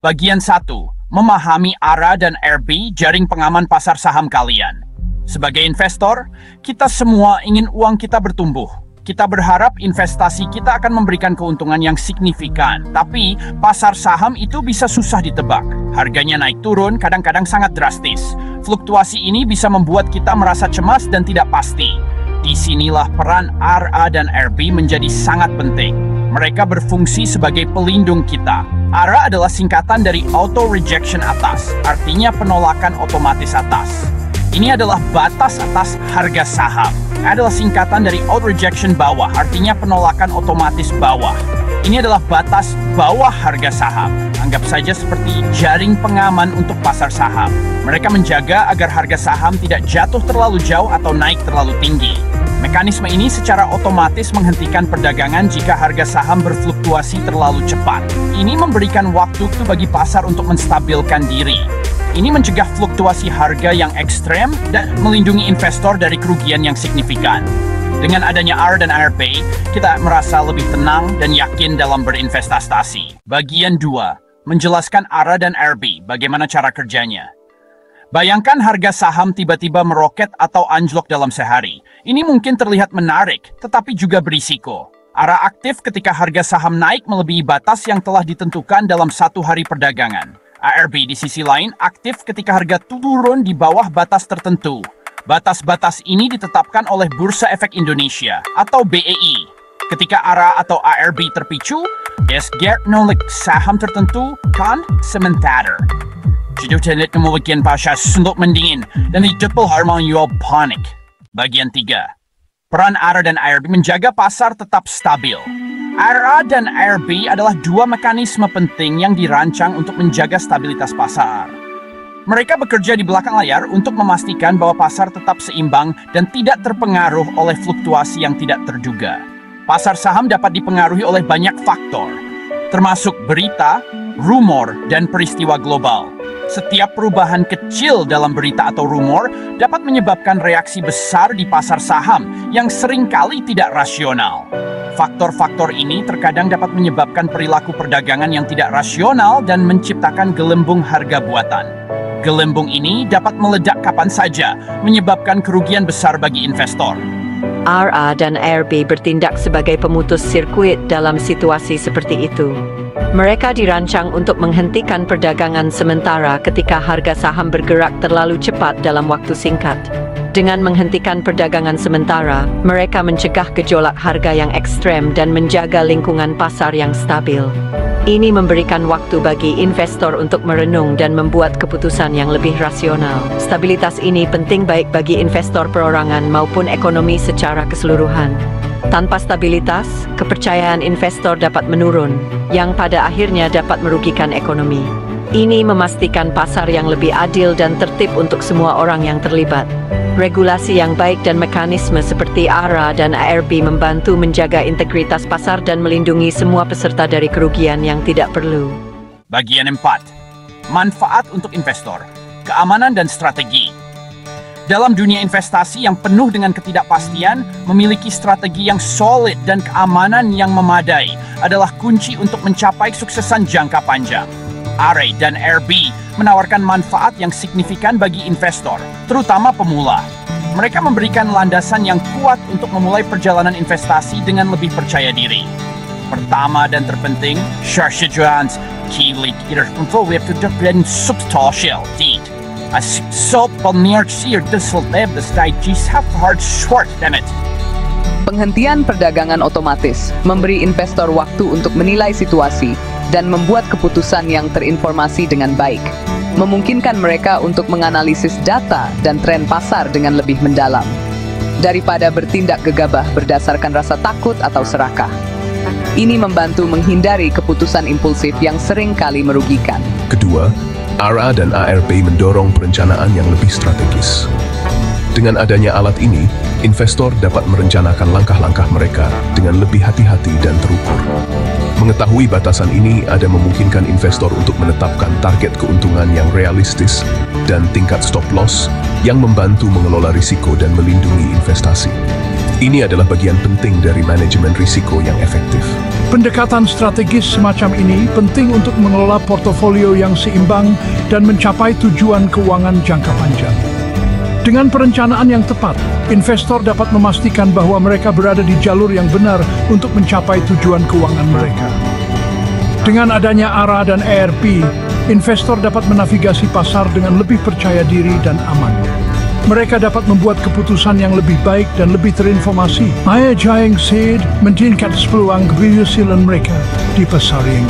Bagian 1. Memahami ARA dan RB, jaring pengaman pasar saham kalian. Sebagai investor, kita semua ingin uang kita bertumbuh. Kita berharap investasi kita akan memberikan keuntungan yang signifikan. Tapi, pasar saham itu bisa susah ditebak. Harganya naik turun, kadang-kadang sangat drastis. Fluktuasi ini bisa membuat kita merasa cemas dan tidak pasti. Disinilah peran ARA dan RB menjadi sangat penting. Mereka berfungsi sebagai pelindung kita. ARA adalah singkatan dari Auto Rejection Atas, artinya penolakan otomatis atas. Ini adalah batas atas harga saham. Adalah singkatan dari Auto Rejection Bawah, artinya penolakan otomatis bawah. Ini adalah batas bawah harga saham. Anggap saja seperti jaring pengaman untuk pasar saham. Mereka menjaga agar harga saham tidak jatuh terlalu jauh atau naik terlalu tinggi. Mekanisme ini secara otomatis menghentikan perdagangan jika harga saham berfluktuasi terlalu cepat. Ini memberikan waktu bagi pasar untuk menstabilkan diri. Ini mencegah fluktuasi harga yang ekstrem dan melindungi investor dari kerugian yang signifikan. Dengan adanya ARA dan RB, kita merasa lebih tenang dan yakin dalam berinvestasi. Bagian 2. Menjelaskan ARA dan RB, bagaimana cara kerjanya. Bayangkan harga saham tiba-tiba meroket atau anjlok dalam sehari. Ini mungkin terlihat menarik, tetapi juga berisiko. ARA aktif ketika harga saham naik melebihi batas yang telah ditentukan dalam satu hari perdagangan. ARB di sisi lain aktif ketika harga turun di bawah batas tertentu. Batas-batas ini ditetapkan oleh Bursa Efek Indonesia atau BEI. Ketika ARA atau ARB terpicu, desgert nolak saham tertentu kan sementara. Jika tidak kemudian pasar untuk mendingin dan didepel harmonial panik. Bagian 3. Peran ARA dan ARB menjaga pasar tetap stabil. ARA dan RB adalah dua mekanisme penting yang dirancang untuk menjaga stabilitas pasar. Mereka bekerja di belakang layar untuk memastikan bahwa pasar tetap seimbang dan tidak terpengaruh oleh fluktuasi yang tidak terduga. Pasar saham dapat dipengaruhi oleh banyak faktor, termasuk berita, rumor, dan peristiwa global. Setiap perubahan kecil dalam berita atau rumor dapat menyebabkan reaksi besar di pasar saham yang seringkali tidak rasional. Faktor-faktor ini terkadang dapat menyebabkan perilaku perdagangan yang tidak rasional dan menciptakan gelembung harga buatan. Gelembung ini dapat meledak kapan saja, menyebabkan kerugian besar bagi investor. ARA dan RB bertindak sebagai pemutus sirkuit dalam situasi seperti itu. Mereka dirancang untuk menghentikan perdagangan sementara ketika harga saham bergerak terlalu cepat dalam waktu singkat. Dengan menghentikan perdagangan sementara, mereka mencegah gejolak harga yang ekstrem dan menjaga lingkungan pasar yang stabil. Ini memberikan waktu bagi investor untuk merenung dan membuat keputusan yang lebih rasional. Stabilitas ini penting baik bagi investor perorangan maupun ekonomi secara keseluruhan. Tanpa stabilitas, kepercayaan investor dapat menurun, yang pada akhirnya dapat merugikan ekonomi. Ini memastikan pasar yang lebih adil dan tertib untuk semua orang yang terlibat. Regulasi yang baik dan mekanisme seperti ARA dan ARB membantu menjaga integritas pasar dan melindungi semua peserta dari kerugian yang tidak perlu. Bagian 4. Manfaat untuk investor, keamanan dan strategi. Dalam dunia investasi yang penuh dengan ketidakpastian, memiliki strategi yang solid dan keamanan yang memadai adalah kunci untuk mencapai suksesan jangka panjang. ARA dan RB menawarkan manfaat yang signifikan bagi investor, terutama pemula. Mereka memberikan landasan yang kuat untuk memulai perjalanan investasi dengan lebih percaya diri. Pertama dan terpenting, Charchedran's kilik irreversible substantial deed. As salt near sear this will live the stages have hard short damn it. Penghentian perdagangan otomatis memberi investor waktu untuk menilai situasi dan membuat keputusan yang terinformasi dengan baik, memungkinkan mereka untuk menganalisis data dan tren pasar dengan lebih mendalam, daripada bertindak gegabah berdasarkan rasa takut atau serakah. Ini membantu menghindari keputusan impulsif yang sering kali merugikan. Kedua, ARA dan ARB mendorong perencanaan yang lebih strategis. Dengan adanya alat ini, investor dapat merencanakan langkah-langkah mereka dengan lebih hati-hati dan terukur. Mengetahui batasan ini ada memungkinkan investor untuk menetapkan target keuntungan yang realistis dan tingkat stop loss yang membantu mengelola risiko dan melindungi investasi. Ini adalah bagian penting dari manajemen risiko yang efektif. Pendekatan strategis semacam ini penting untuk mengelola portofolio yang seimbang dan mencapai tujuan keuangan jangka panjang. Dengan perencanaan yang tepat, investor dapat memastikan bahwa mereka berada di jalur yang benar untuk mencapai tujuan keuangan mereka. Dengan adanya ARA dan ERP, investor dapat menavigasi pasar dengan lebih percaya diri dan aman. Mereka dapat membuat keputusan yang lebih baik dan lebih terinformasi. Meningkatkan peluang keberhasilan mereka di pasar yang